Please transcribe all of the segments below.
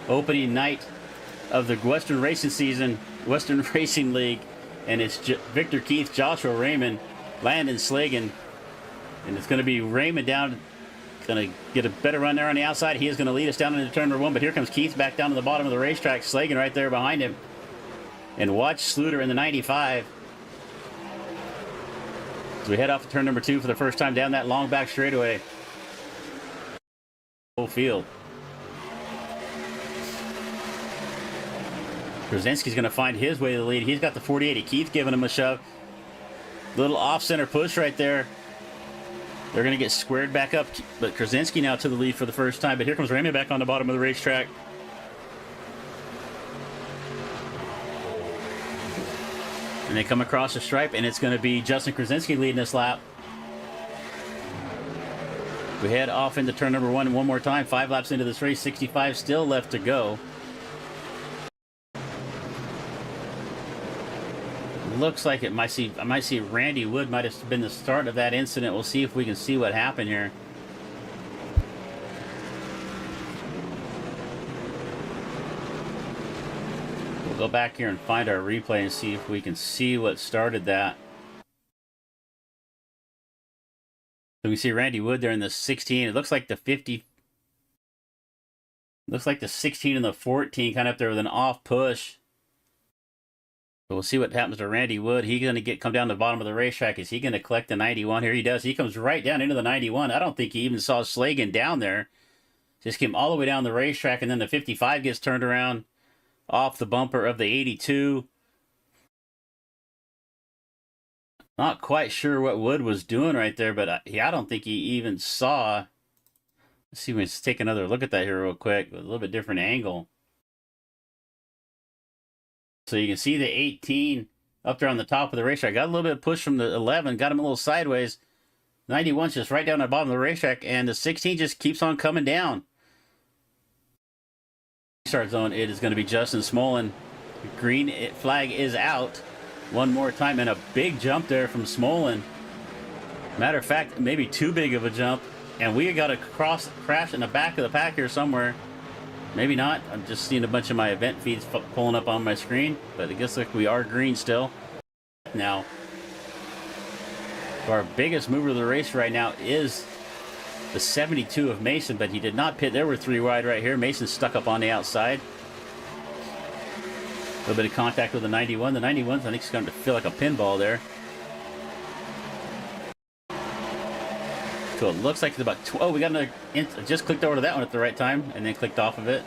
opening night of the Western Racing season, Western Racing League, and it's Victor Keith, Joshua Raymond, Landon Slagan, and it's going to be Raymond down, going to get a better run there on the outside. He is going to lead us down into turn number 1, but here comes Keith back down to the bottom of the racetrack, Slagan right there behind him, and watch Sluter in the 95. As we head off to turn number 2 for the first time down that long back straightaway. Full field. Brzezinski's going to find his way to the lead. He's got the 48. Keith giving him a shove. Little off-center push right there. They're going to get squared back up, but Krasinski now to the lead for the first time. But here comes Raymond back on the bottom of the racetrack. And they come across the stripe, and it's going to be Justin Krasinski leading this lap. We head off into turn number 1 one more time. 5 laps into this race, 65 still left to go. Looks like I might see Randy Wood might have been the start of that incident. We'll see if we can see what happened here. We'll go back here and find our replay and see if we can see what started that. So we see Randy Wood there in the 16. It looks like the 50. Looks like the 16 and the 14 kind of up there with an off push. But we'll see what happens to Randy Wood. He's going to come down to the bottom of the racetrack. Is he going to collect the 91? Here he does. He comes right down into the 91. I don't think he even saw Slagan down there. Just came all the way down the racetrack, and then the 55 gets turned around off the bumper of the 82. Not quite sure what Wood was doing right there, but I don't think he even saw. Let's see, let's take another look at that here real quick with a little bit different angle. So you can see the 18 up there on the top of the racetrack. Got a little bit of push from the 11, got him a little sideways. 91's just right down the bottom of the racetrack, and the 16 just keeps on coming down. Start zone, it is going to be Justin Smolin. Green flag is out. One more time, and a big jump there from Smolin. Matter of fact, maybe too big of a jump, and we got a crash in the back of the pack here somewhere. Maybe not. I'm just seeing a bunch of my event feeds pulling up on my screen, but it looks like we are green still. Now, our biggest mover of the race right now is the 72 of Mason, but he did not pit. There were 3 wide right here. Mason stuck up on the outside. A little bit of contact with the 91. The 91, I think, is going to feel like a pinball there. So it looks like it's about... Oh, we got another... Just clicked over to that one at the right time, and then clicked off of it.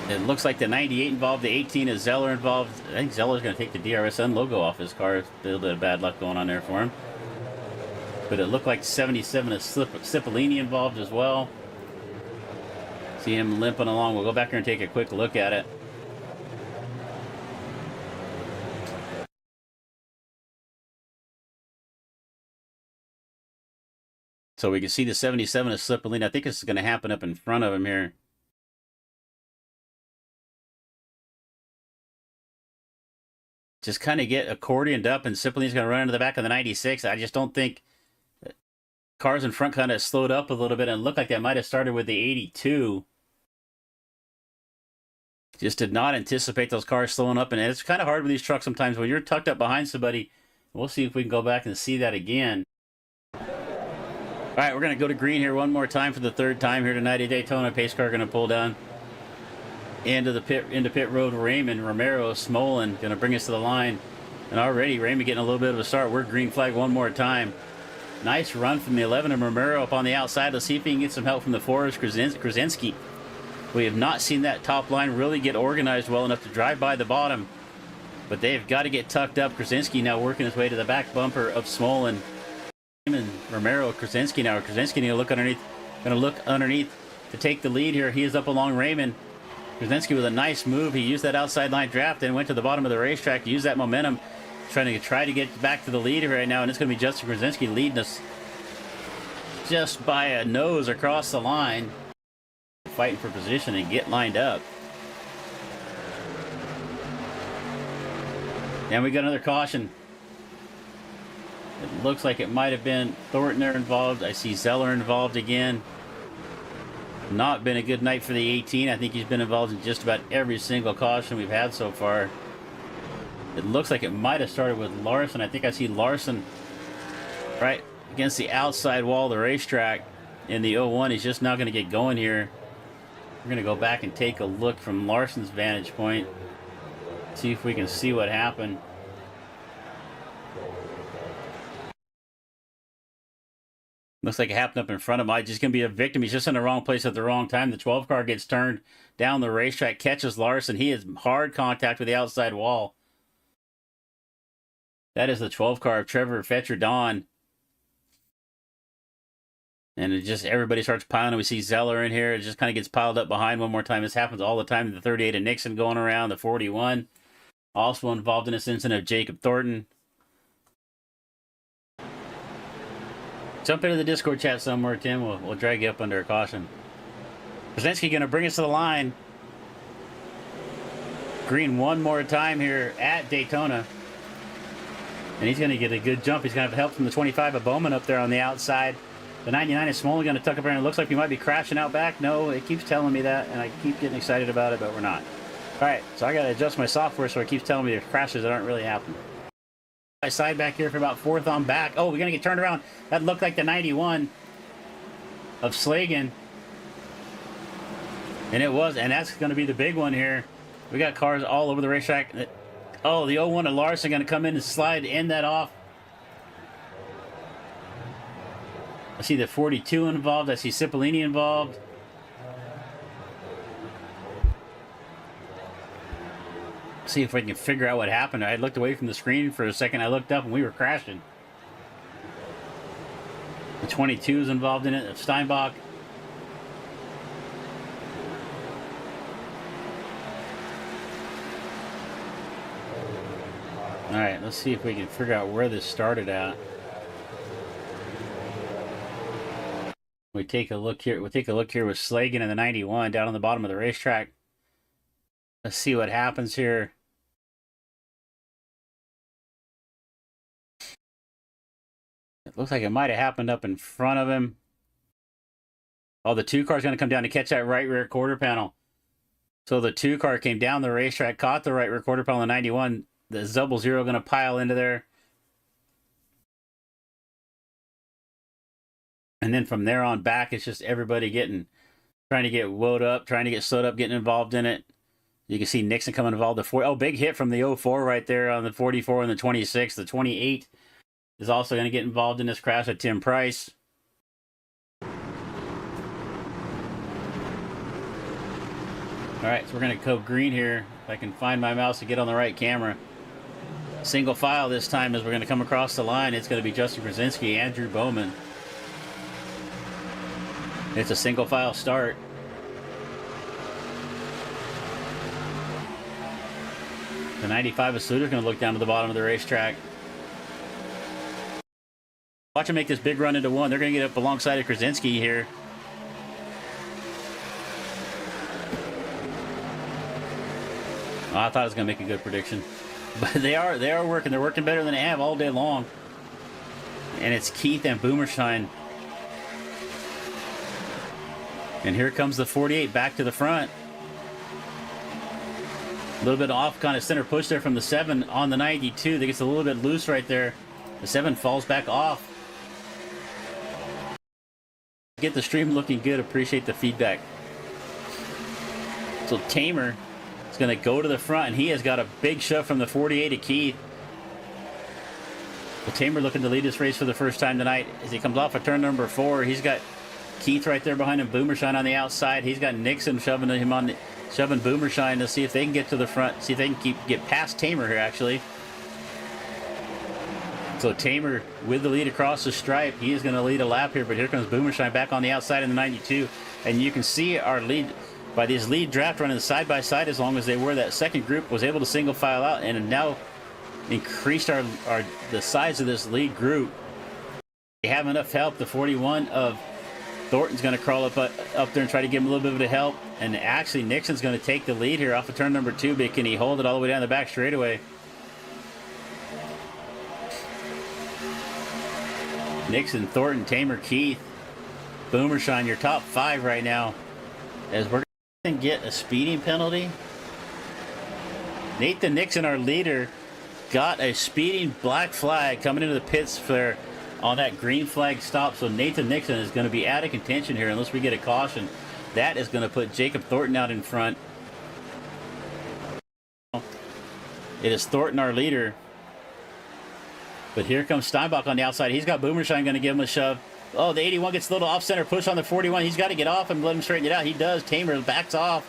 It looks like the 98 involved. The 18 is Zeller involved. I think Zeller's going to take the DRSN logo off his car. A little bit of bad luck going on there for him. But it looked like 77 is Cipollini involved as well. See him limping along. We'll go back here and take a quick look at it. So we can see the 77 is Cipollini. I think this is going to happen up in front of him here. Just kind of get accordioned up, and Cipollini's going to run into the back of the 96. I just don't think cars in front kind of slowed up a little bit and looked like that might have started with the 82. Just did not anticipate those cars slowing up, and it's kind of hard with these trucks sometimes when you're tucked up behind somebody. We'll see if we can go back and see that again. All right, we're going to go to green here one more time for the 3rd time here tonight at Daytona. Pace car going to pull down into pit road. Raymond, Romero, Smolin going to bring us to the line. And already Raymond getting a little bit of a start. We're green flag one more time. Nice run from the 11 of Romero up on the outside. Let's see if he can get some help from the 4 of Krasinski. We have not seen that top line really get organized well enough to drive by the bottom. But they've got to get tucked up. Krasinski now working his way to the back bumper of Smolin. And Romero, Krasinski now. Krasinski going to look underneath to take the lead here. He is up along Raymond. Krasinski with a nice move. He used that outside line draft and went to the bottom of the racetrack. Used that momentum, trying to get back to the lead right now. And it's going to be Justin Krasinski leading us just by a nose across the line, fighting for position and get lined up. And we got another caution. It looks like it might have been Thornton there involved. I see Zeller involved again. Not been a good night for the 18. I think he's been involved in just about every single caution we've had so far. It looks like it might have started with Larson. I think I see Larson right against the outside wall of the racetrack in the 01. He's just now going to get going here. We're going to go back and take a look from Larson's vantage point. See if we can see what happened. Looks like it happened up in front of him. He's just going to be a victim. He's just in the wrong place at the wrong time. The 12 car gets turned down the racetrack, catches Larson. He has hard contact with the outside wall. That is the 12 car of Trevor Fetcher Don. And it just, everybody starts piling. We see Zeller in here. It just kind of gets piled up behind one more time. This happens all the time. The 38 of Nixon going around. The 41. Also involved in this incident of Jacob Thornton. Jump into the Discord chat somewhere, Tim. We'll drag you up under a caution. Brzezinski going to bring us to the line. Green one more time here at Daytona. And he's going to get a good jump. He's going to have help from the 25 of Bowman up there on the outside. The 99 is Smoley going to tuck up here, and it looks like we might be crashing out back. No, it keeps telling me that, and I keep getting excited about it, but we're not. All right, so I got to adjust my software so it keeps telling me there's crashes that aren't really happening. Side back here for about fourth on back. Oh, we're going to get turned around. That looked like the 91 of Slagan. And it was, and that's going to be the big one here. We got cars all over the racetrack. Oh, the 01 of Larson going to come in and slide, end that off. I see the 42 involved. I see Cipollini involved. See if we can figure out what happened. I looked away from the screen for a second. I looked up and we were crashing. The 22 is involved in it. Steinbach. All right, let's see if we can figure out where this started at. We take a look here. We'll take a look here with Slagan in the 91 down on the bottom of the racetrack. Let's see what happens here. It looks like it might have happened up in front of him. Oh, the 2 car's going to come down to catch that right rear quarter panel. So the 2 car came down the racetrack, caught the right rear quarter panel in the 91. The 00 going to pile into there. And then from there on back, it's just everybody trying to get woed up, trying to get slowed up, getting involved in it. You can see Nixon coming involved. Oh, big hit from the 04 right there on the 44 and the 26. The 28 is also going to get involved in this crash at Tim Price. All right, so we're going to go green here. If I can find my mouse to get on the right camera. Single file this time as we're going to come across the line. It's going to be Justin Brzezinski, Andrew Bowman. It's a single file start. The 95 of Sluter's going to look down to the bottom of the racetrack. Watch him make this big run into one. They're going to get up alongside of Krasinski here. Oh, I thought I was going to make a good prediction. But they are working. They're working better than they have all day long. And it's Keith and Boomershine. And here comes the 48 back to the front. A little bit off kind of center push there from the 7 on the 92. That gets a little bit loose right there. The 7 falls back off. Get the stream looking good. Appreciate the feedback. So Tamer is going to go to the front, and he has got a big shove from the 48 of Keith. So Tamer looking to lead this race for the first time tonight. As he comes off of turn number 4, he's got Keith right there behind him, Boomershine on the outside. He's got Nixon shoving Boomershine to see if they can get to the front, see if they can get past Tamer here, actually. So Tamer with the lead across the stripe. He is going to lead a lap here, but here comes Boomershine back on the outside in the 92. And you can see our lead, by this lead draft running side by side as long as they were, that second group was able to single file out and now increased the size of this lead group. They have enough help. The 41 of Thornton's going to crawl up there and try to give him a little bit of help. And actually, Nixon's going to take the lead here off of turn number 2, but can he hold it all the way down the back straightaway? Nixon, Thornton, Tamer, Keith, Boomershine, your top 5 right now. as we're going to get a speeding penalty. Nathan Nixon, our leader, got a speeding black flag coming into the pits for on that green flag stop. So Nathan Nixon is going to be out of contention here unless we get a caution. That is going to put Jacob Thornton out in front. It is Thornton, our leader. But here comes Steinbach on the outside. He's got Boomershine going to give him a shove. Oh, the 81 gets a little off-center push on the 41. He's got to get off and let him straighten it out. He does. Tamer backs off.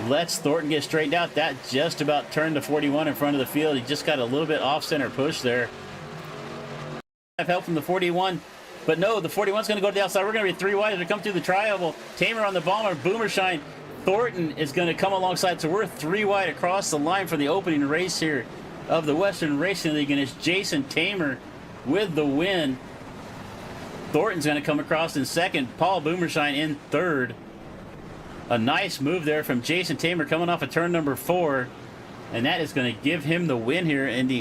Lets Thornton get straightened out. That just about turned the 41 in front of the field. He just got a little bit off-center push there. Have help from the 41. But no, the 41's going to go to the outside. We're going to be 3 wide as we come through the tri-oval. Tamer on the bomber. Boomershine. Thornton is going to come alongside. So we're 3 wide across the line for the opening race here of the Western Racing League, and it's Jason Tamer with the win. Thornton's going to come across in second. Paul Boomershine in third. A nice move there from Jason Tamer coming off of turn number 4, and that is going to give him the win here in the